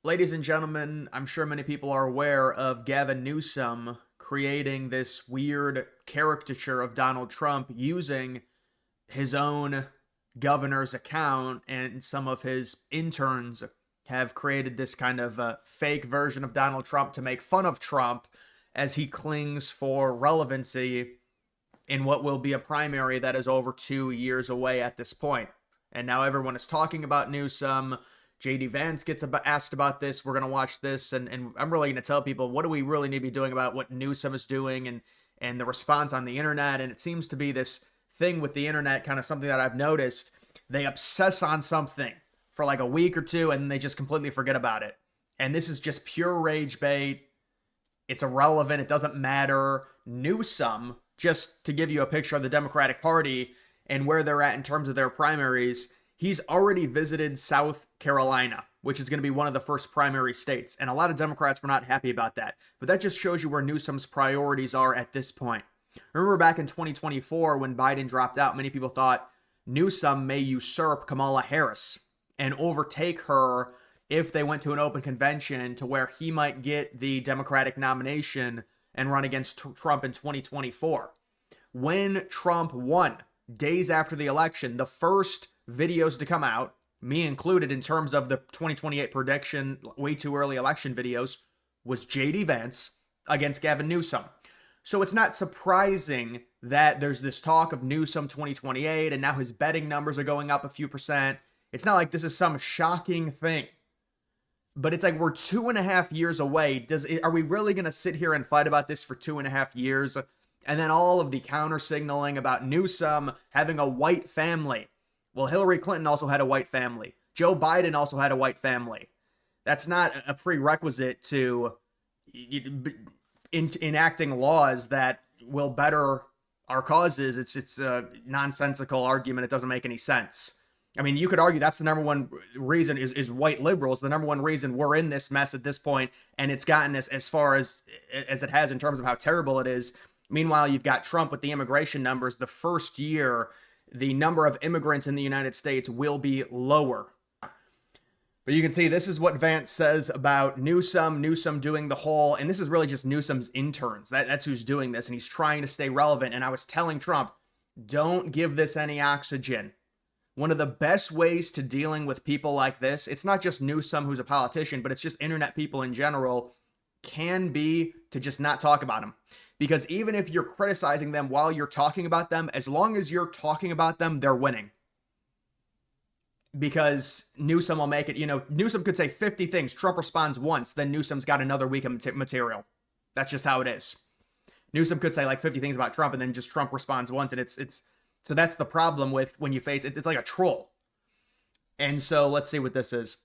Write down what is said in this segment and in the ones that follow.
Ladies and gentlemen, I'm sure many people are aware of Gavin Newsom creating this weird caricature of Donald Trump using his own governor's account, and some of his interns have created this kind of fake version of Donald Trump to make fun of Trump as he clings for relevancy in what will be a primary that is over 2 years away at this point. And now everyone is talking about Newsom. JD Vance gets asked about this. We're going to watch this, and I'm really going to tell people, what do we really need to be doing about what Newsom is doing and the response on the internet. And it seems to be this thing with the internet, kind of something that I've noticed. They obsess on something for like a week or two, and they just completely forget about it. And this is just pure rage bait. It's irrelevant. It doesn't matter. Newsom, just to give you a picture of the Democratic Party and where they're at in terms of their primaries, he's already visited South Carolina, which is going to be one of the first primary states. And a lot of Democrats were not happy about that. But that just shows you where Newsom's priorities are at this point. Remember back in 2024 when Biden dropped out, many people thought Newsom may usurp Kamala Harris and overtake her if they went to an open convention, to where he might get the Democratic nomination and run against Trump in 2024. When Trump won, days after the election, the first videos to come out, me included in terms of the 2028 prediction, way too early election videos, was JD Vance against Gavin Newsom. So it's not surprising that there's this talk of Newsom 2028, and now his betting numbers are going up a few percent. It's not like this is some shocking thing. But it's like we're 2.5 years away. Are we really going to sit here and fight about this for 2.5 years? And then all of the counter signaling about Newsom having a white family. Well, Hillary Clinton also had a white family. Joe Biden also had a white family. That's not a prerequisite to enacting laws that will better our causes. It's a nonsensical argument. It doesn't make any sense. I mean, you could argue that's the number one reason is white liberals. The number one reason we're in this mess at this point, and it's gotten as far as it has in terms of how terrible it is. Meanwhile, you've got Trump with the immigration numbers. The first year, the number of immigrants in the United States will be lower. But you can see this is what Vance says about Newsom doing the whole, and this is really just Newsom's interns. That's who's doing this, and he's trying to stay relevant. And I was telling Trump, don't give this any oxygen. One of the best ways to dealing with people like this, it's not just Newsom who's a politician, but it's just internet people in general, can be to just not talk about them. Because even if you're criticizing them while you're talking about them, as long as you're talking about them, they're winning. Because Newsom will make it, Newsom could say 50 things. Trump responds once, then Newsom's got another week of material. That's just how it is. Newsom could say like 50 things about Trump, and then just Trump responds once, and it's so that's the problem with when you face it. It's like a troll. And so let's see what this is.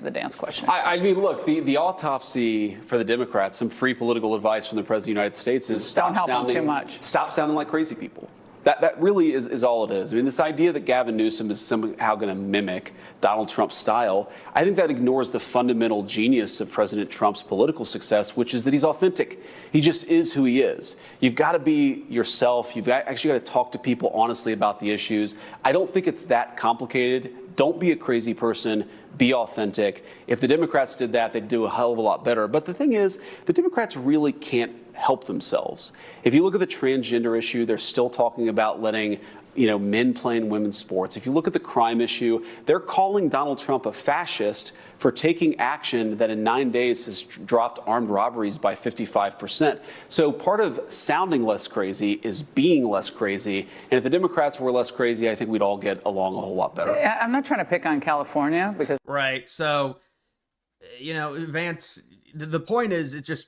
The dance question. I mean, look, the autopsy for the Democrats, some free political advice from the President of the United States is Don't help them too much. Stop sounding like crazy people. That really is all it is. I mean, this idea that Gavin Newsom is somehow going to mimic Donald Trump's style, I think that ignores the fundamental genius of President Trump's political success, which is that he's authentic. He just is who he is. You've got to be yourself. You've actually got to talk to people honestly about the issues. I don't think it's that complicated. Don't be a crazy person. Be authentic. If the Democrats did that, they'd do a hell of a lot better. But the thing is, the Democrats really can't help themselves. If you look at the transgender issue, they're still talking about letting men play in women's sports. If you look at the crime issue, they're calling Donald Trump a fascist for taking action that in 9 days has dropped armed robberies by 55%. So part of sounding less crazy is being less crazy. And if the Democrats were less crazy, I think we'd all get along a whole lot better. I'm not trying to pick on California because... Right. So, Vance, the point is, it's just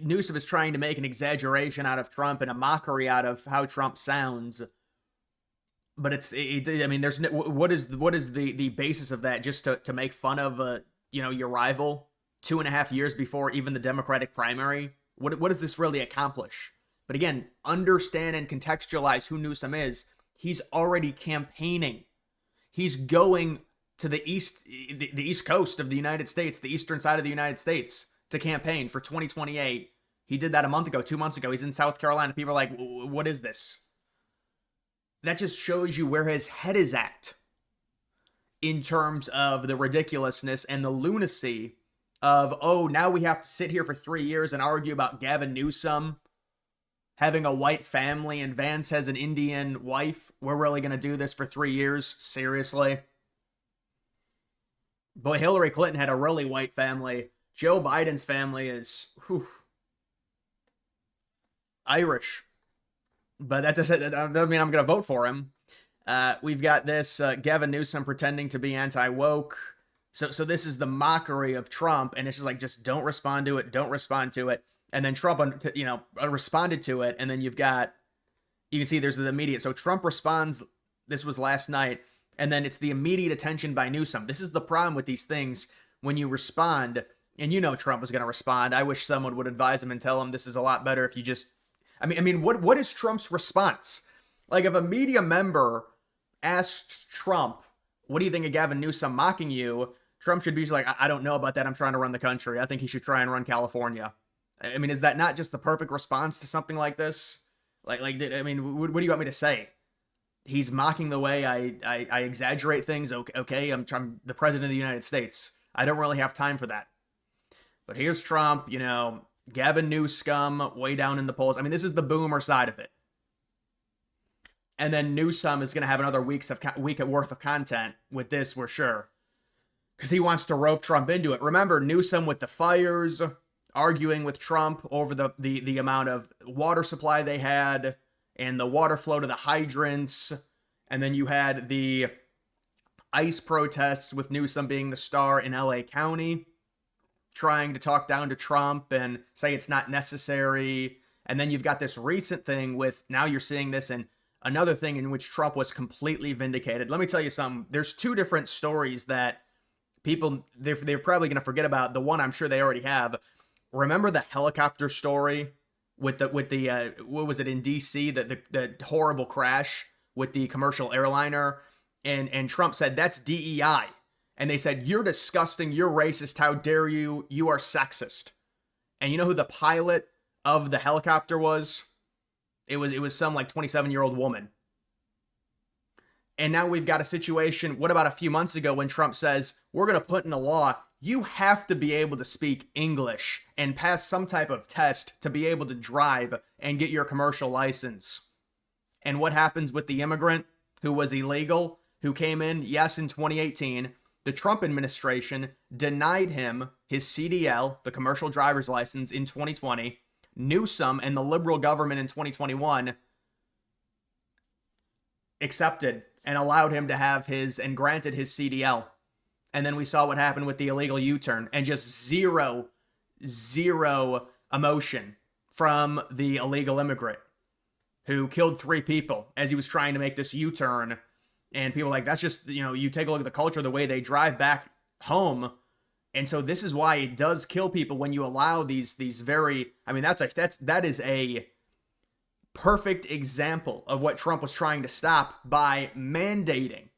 Newsom is trying to make an exaggeration out of Trump and a mockery out of how Trump sounds. But there's what is the basis of that? Just to make fun of your rival 2.5 years before even the Democratic primary? What does this really accomplish? But again, understand and contextualize who Newsom is. He's already campaigning. He's going to the east coast of the United States, the eastern side of the United States, to campaign for 2028. He did that a month ago, 2 months ago. He's in South Carolina. People are like, what is this? That just shows you where his head is at in terms of the ridiculousness and the lunacy of, oh, now we have to sit here for 3 years and argue about Gavin Newsom having a white family and Vance has an Indian wife. We're really going to do this for 3 years? Seriously? Boy, Hillary Clinton had a really white family. Joe Biden's family is Irish. But that doesn't mean I'm going to vote for him. We've got this Gavin Newsom pretending to be anti-woke. So this is the mockery of Trump, and it's just like, just don't respond to it, don't respond to it. And then Trump, responded to it, and then you can see there's the immediate. So Trump responds, this was last night, and then it's the immediate attention by Newsom. This is the problem with these things when you respond, and Trump was going to respond. I wish someone would advise him and tell him this is a lot better if you just, what is Trump's response? Like, if a media member asks Trump, what do you think of Gavin Newsom mocking you? Trump should be like, I don't know about that. I'm trying to run the country. I think he should try and run California. Is that not just the perfect response to something like this? What do you want me to say? He's mocking the way I exaggerate things. Okay, I'm the president of the United States. I don't really have time for that. But here's Trump, Gavin Newsom way down in the polls. This is the boomer side of it. And then Newsom is going to have another week worth of content with this, we're sure. Because he wants to rope Trump into it. Remember, Newsom with the fires, arguing with Trump over the amount of water supply they had and the water flow to the hydrants. And then you had the ICE protests with Newsom being the star in LA County, trying to talk down to Trump and say it's not necessary. And then you've got this recent thing with, now you're seeing this in another thing in which Trump was completely vindicated. Let me tell you something. There's two different stories that people, they're probably going to forget about. The one I'm sure they already have. Remember the helicopter story with the what was it in DC, the horrible crash with the commercial airliner, and Trump said that's DEI, and they said you're disgusting, you're racist, how dare you, you are sexist. And you know who the pilot of the helicopter was? It was some like 27-year-old woman. And now we've got a situation, what about a few months ago when Trump says, we're going to put in a law, you have to be able to speak English and pass some type of test to be able to drive and get your commercial license. And what happens with the immigrant who was illegal, who came in, yes, in 2018, the Trump administration denied him his CDL, the commercial driver's license, in 2020. Newsom and the liberal government in 2021 accepted and allowed him to have and granted his CDL. And then we saw what happened with the illegal U-turn, and just zero emotion from the illegal immigrant who killed 3 people as he was trying to make this U-turn. And people are like, that's just, you take a look at the culture, the way they drive back home. And so this is why it does kill people when you allow these very, that is a perfect example of what Trump was trying to stop by mandating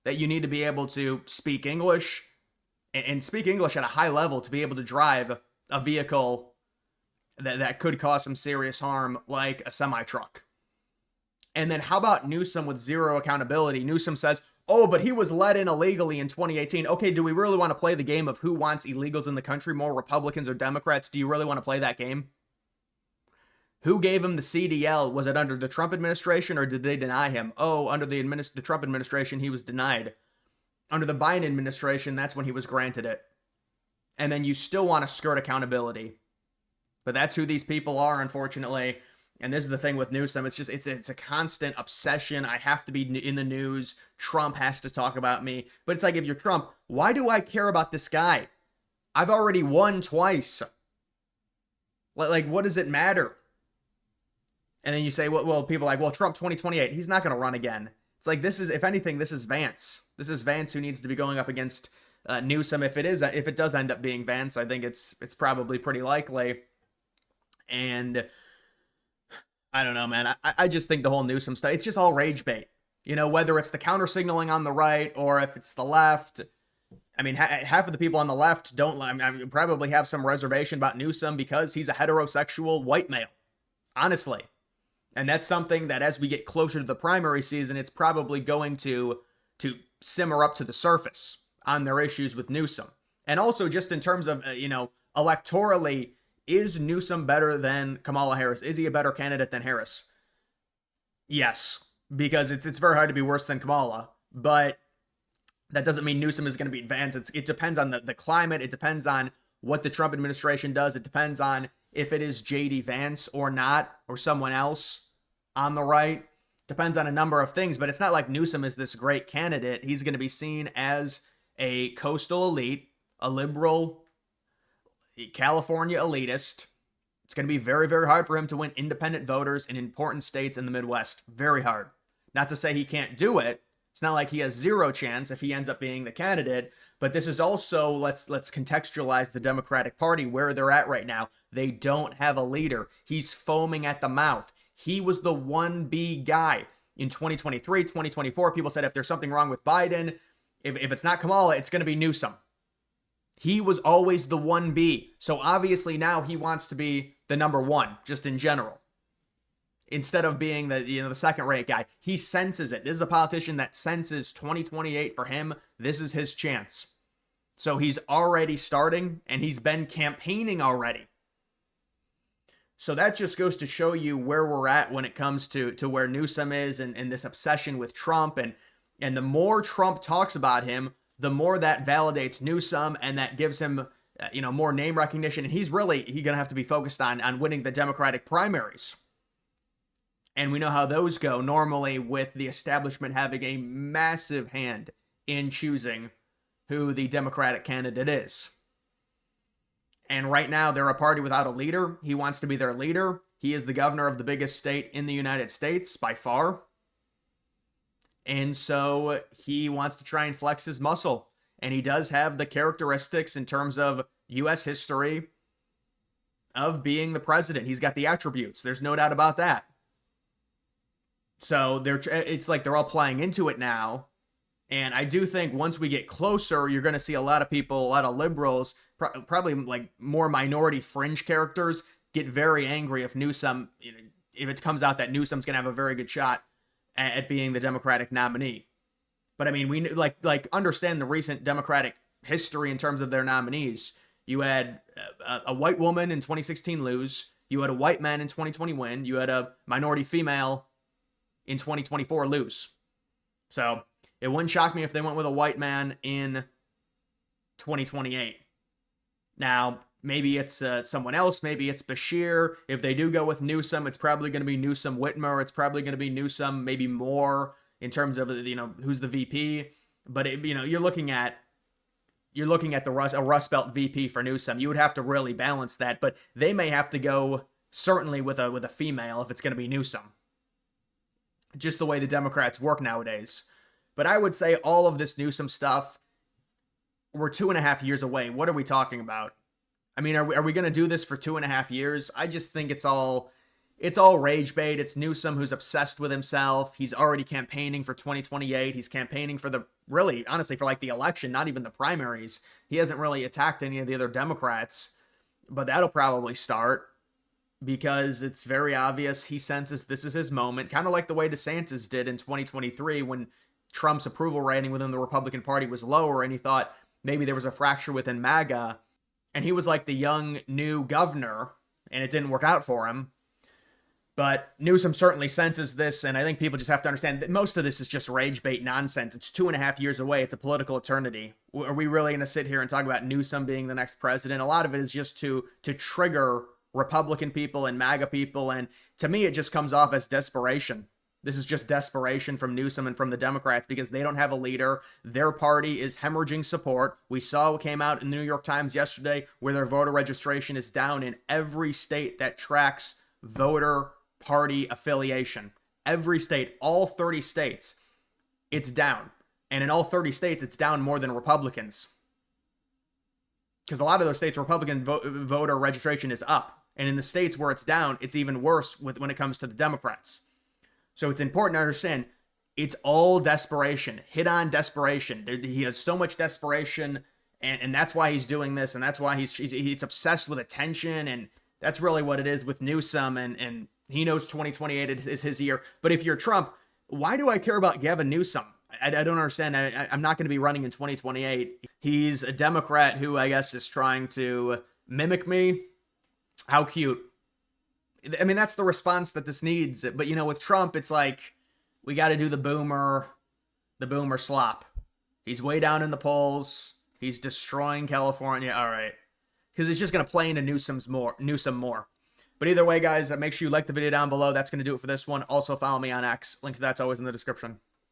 that you need to be able to speak English and speak English at a high level to be able to drive a vehicle that could cause some serious harm, like a semi-truck. And then how about Newsom with zero accountability? Newsom says, oh, but he was let in illegally in 2018. Okay, do we really want to play the game of who wants illegals in the country more, Republicans or Democrats? Do you really want to play that game? Who gave him the CDL? Was it under the Trump administration, or did they deny him? Oh, under the Trump administration, he was denied. Under the Biden administration, that's when he was granted it. And then you still want to skirt accountability. But that's who these people are, unfortunately. And this is the thing with Newsom. It's a constant obsession. I have to be in the news. Trump has to talk about me. But it's like, if you're Trump, why do I care about this guy? I've already won twice. Like, what does it matter? And then you say, well, people are like, well, Trump 2028, he's not going to run again. It's like, this is, if anything, this is Vance. This is Vance who needs to be going up against Newsom. If it does end up being Vance, I think it's probably pretty likely. And I don't know, man. I just think the whole Newsom stuff, it's just all rage bait. Whether it's the counter signaling on the right or if it's the left. Half of the people on the left probably have some reservation about Newsom because he's a heterosexual white male. Honestly. And that's something that as we get closer to the primary season, it's probably going to simmer up to the surface on their issues with Newsom. And also just in terms of, electorally, is Newsom better than Kamala Harris? Is he a better candidate than Harris? Yes, because it's very hard to be worse than Kamala. But that doesn't mean Newsom is going to beat Vance. It depends on the climate. It depends on what the Trump administration does. It depends on if it is J.D. Vance or not, or someone else on the right. Depends on a number of things, but it's not like Newsom is this great candidate. He's going to be seen as a coastal elite, a liberal California elitist. It's going to be very, very hard for him to win independent voters in important states in the Midwest. Very hard. Not to say he can't do it. It's not like he has zero chance if he ends up being the candidate, but this is also, let's contextualize the Democratic Party, where they're at right now. They don't have a leader. He's foaming at the mouth. He was the 1B guy in 2023, 2024. People said if there's something wrong with Biden, if it's not Kamala, it's going to be Newsom. He was always the 1B. So obviously now he wants to be the number one, just in general. Instead of being the second-rate guy. He senses it. This is a politician that senses 2028 for him. This is his chance. So he's already starting, and he's been campaigning already. So that just goes to show you where we're at when it comes to where Newsom is and this obsession with Trump. And the more Trump talks about him, the more that validates Newsom, and that gives him more name recognition. And he's going to have to be focused on winning the Democratic primaries. And we know how those go normally, with the establishment having a massive hand in choosing who the Democratic candidate is. And right now, they're a party without a leader. He wants to be their leader. He is the governor of the biggest state in the United States by far. And so he wants to try and flex his muscle. And he does have the characteristics in terms of U.S. history of being the president. He's got the attributes. There's no doubt about that. So it's like they're all playing into it now. And I do think once we get closer, you're going to see a lot of people, a lot of liberals, probably like more minority fringe characters, get very angry if Newsom, if it comes out that Newsom's going to have a very good shot at being the Democratic nominee. But I mean, we like understand the recent Democratic history in terms of their nominees. You had a white woman in 2016 lose. You had a white man in 2020 win. You had a minority female in 2024 lose. So it wouldn't shock me if they went with a white man in 2028. Now, maybe it's someone else. Maybe it's Bashir. If they do go with Newsom, it's probably going to be Newsom Whitmer. It's probably going to be Newsom, maybe more in terms of, who's the VP. But, you're looking at a Rust Belt VP for Newsom. You would have to really balance that. But they may have to go certainly with a female if it's going to be Newsom. Just the way the Democrats work nowadays. But I would say all of this Newsom stuff, we're 2.5 years away. What are we talking about? I mean, are we going to do this for 2.5 years? I just think it's all rage bait. It's Newsom who's obsessed with himself. He's already campaigning for 2028. He's campaigning for honestly, for like the election, not even the primaries. He hasn't really attacked any of the other Democrats, but that'll probably start. Because it's very obvious he senses this is his moment, kind of like the way DeSantis did in 2023 when Trump's approval rating within the Republican Party was lower, and he thought maybe there was a fracture within MAGA, and he was like the young new governor, and it didn't work out for him. But Newsom certainly senses this, and I think people just have to understand that most of this is just rage bait nonsense. It's 2.5 years away. It's a political eternity. Are we really going to sit here and talk about Newsom being the next president? A lot of it is just to trigger Republican people and MAGA people, and to me it just comes off as desperation. This is just desperation from Newsom and from the Democrats because they don't have a leader. Their party is hemorrhaging support. We saw what came out in the New York Times yesterday where their voter registration is down in every state that tracks voter party affiliation. Every state, all 30 states, it's down. And in all 30 states, it's down more than Republicans. Because a lot of those states, Republican voter registration is up. And in the states where it's down, it's even worse when it comes to the Democrats. So it's important to understand it's all desperation, hit on desperation. He has so much desperation, and that's why he's doing this, and that's why he's obsessed with attention, and that's really what it is with Newsom, and he knows 2028 is his year. But if you're Trump, why do I care about Gavin Newsom? I don't understand. I'm not going to be running in 2028. He's a Democrat who I guess is trying to mimic me. How cute. I mean, that's the response that this needs. But, you know, with Trump, it's like, we got to do the boomer slop. He's way down in the polls. He's destroying California. All right. Because it's just going to play into Newsom more. But either way, guys, make sure you like the video down below. That's going to do it for this one. Also, follow me on X. Link to that's always in the description.